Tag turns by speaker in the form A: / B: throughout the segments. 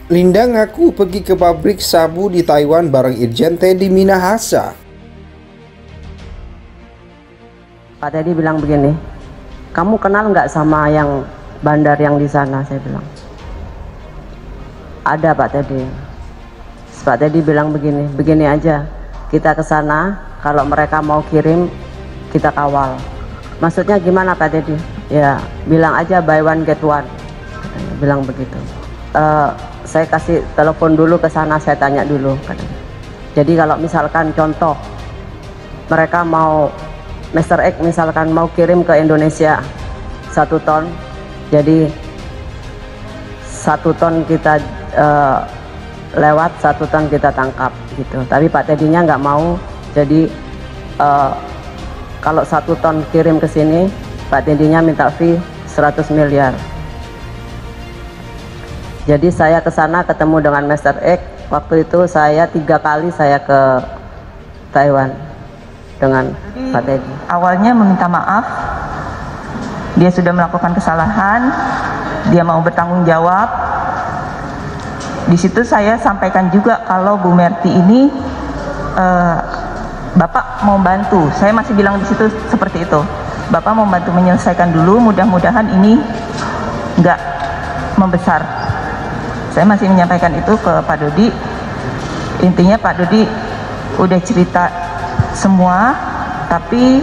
A: Linda ngaku pergi ke pabrik sabu di Taiwan bareng Irjen Teddy Minahasa.
B: Pak Teddy bilang begini, kamu kenal nggak sama yang bandar yang di sana? Saya bilang, ada Pak Teddy. Pak Teddy bilang begini aja, kita ke sana, kalau mereka mau kirim, kita kawal. Maksudnya gimana Pak Teddy? Ya, bilang aja buy one get one. Bilang begitu. Saya kasih telepon dulu ke sana, saya tanya dulu. Jadi kalau misalkan contoh mereka mau Mr. X misalkan mau kirim ke Indonesia 1 ton, jadi 1 ton kita lewat, 1 ton kita tangkap gitu. Tapi Pak Teddy-nya nggak mau, jadi kalau 1 ton kirim ke sini, Pak Teddy-nya minta fee 100 miliar. Jadi saya ke sana ketemu dengan Mr. X. Waktu itu saya 3 kali saya ke Taiwan dengan Pak Teddy.
C: Awalnya meminta maaf, dia sudah melakukan kesalahan, dia mau bertanggung jawab. Di situ saya sampaikan juga kalau Bu Merti ini Bapak mau bantu. Saya masih bilang di situ seperti itu. Bapak mau bantu menyelesaikan dulu, mudah-mudahan ini nggak membesar. Saya masih menyampaikan itu ke Pak Dodi. Intinya Pak Dodi udah cerita semua, tapi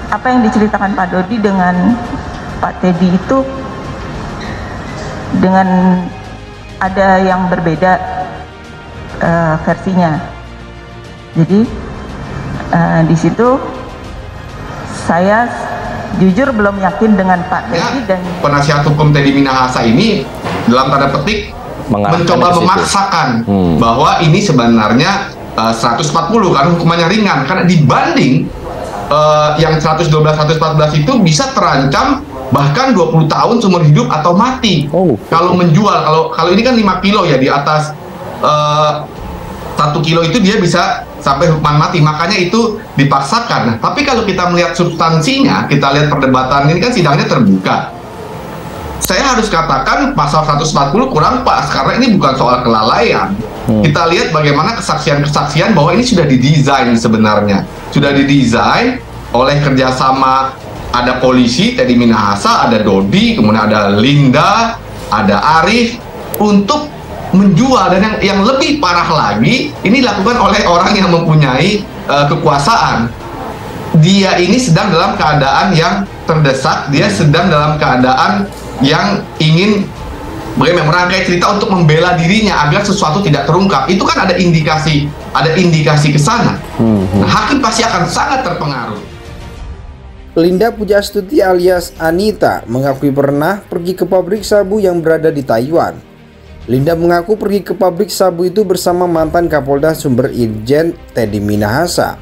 C: apa yang diceritakan Pak Dodi dengan Pak Teddy itu dengan ada yang berbeda versinya. Jadi di situ saya jujur belum yakin dengan Pak Teddy dan
D: penasihat hukum Teddy Minahasa ini dalam tanda petik mencoba memaksakan bahwa ini sebenarnya 140 karena hukumannya ringan, karena dibanding yang 112-114 itu bisa terancam bahkan 20 tahun seumur hidup atau mati. Kalau menjual, kalau ini kan 5 kilo ya, di atas 1 kilo itu dia bisa sampai hukuman mati, makanya itu dipaksakan. Nah, tapi kalau kita melihat substansinya, kita lihat perdebatan ini kan sidangnya terbuka. Saya harus katakan pasal 140 kurang pas, karena ini bukan soal kelalaian. Kita lihat bagaimana kesaksian-kesaksian bahwa ini sudah didesain sebenarnya. Sudah didesain oleh kerjasama, ada polisi, Teddy Minahasa, ada Dodi, kemudian ada Linda, ada Arif, untuk menjual. Dan yang lebih parah lagi, ini dilakukan oleh orang yang mempunyai kekuasaan. Dia ini sedang dalam keadaan yang terdesak, dia sedang dalam keadaan yang ingin merangkai cerita untuk membela dirinya agar sesuatu tidak terungkap. Itu kan ada indikasi ke sana. Nah, hakim pasti akan sangat terpengaruh.
A: Linda Pujastuti alias Anita mengakui pernah pergi ke pabrik sabu yang berada di Taiwan. Linda mengaku pergi ke pabrik sabu itu bersama mantan Kapolda Sumber Irjen Teddy Minahasa.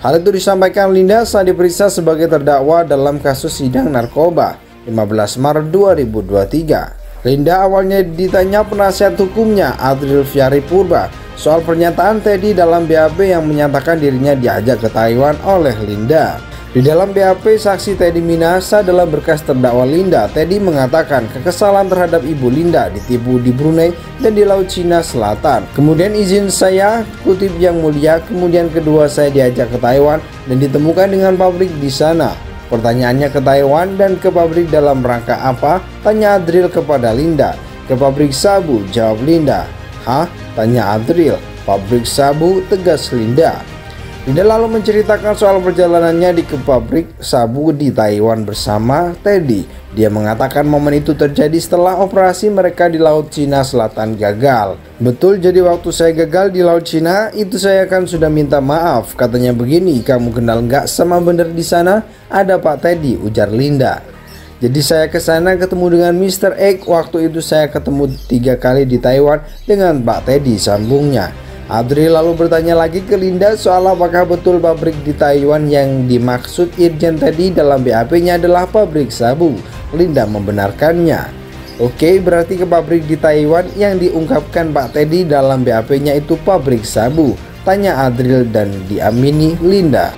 A: Hal itu disampaikan Linda saat diperiksa sebagai terdakwa dalam kasus sidang narkoba 15 Maret 2023. Linda awalnya ditanya penasihat hukumnya Adril Fiari Purba soal pernyataan Teddy dalam BAP yang menyatakan dirinya diajak ke Taiwan oleh Linda. Di dalam BAP saksi Teddy Minahasa dalam berkas terdakwa Linda, Teddy mengatakan kekesalan terhadap ibu Linda ditipu di Brunei dan di Laut Cina Selatan. Kemudian izin saya, kutip yang mulia, kemudian kedua saya diajak ke Taiwan dan ditemukan dengan pabrik di sana. Pertanyaannya ke Taiwan dan ke pabrik dalam rangka apa? Tanya Adril kepada Linda. Ke pabrik sabu, jawab Linda. Hah? Tanya Adril. Pabrik sabu, tegas Linda. Linda lalu menceritakan soal perjalanannya ke pabrik sabu di Taiwan bersama Teddy. Dia mengatakan momen itu terjadi setelah operasi mereka di Laut Cina Selatan gagal. Betul, jadi waktu saya gagal di Laut Cina, itu saya kan sudah minta maaf. Katanya begini, kamu kenal nggak sama bener di sana? Ada Pak Teddy, ujar Linda. Jadi saya ke sana ketemu dengan Mr. X. Waktu itu saya ketemu 3 kali di Taiwan dengan Pak Teddy, sambungnya. Adri lalu bertanya lagi ke Linda soal apakah betul pabrik di Taiwan yang dimaksud Irjen Teddy dalam BAP-nya adalah pabrik sabu. Linda membenarkannya. Oke, berarti ke pabrik di Taiwan yang diungkapkan Pak Teddy dalam BAP-nya itu pabrik sabu. Tanya Adril dan diamini Linda.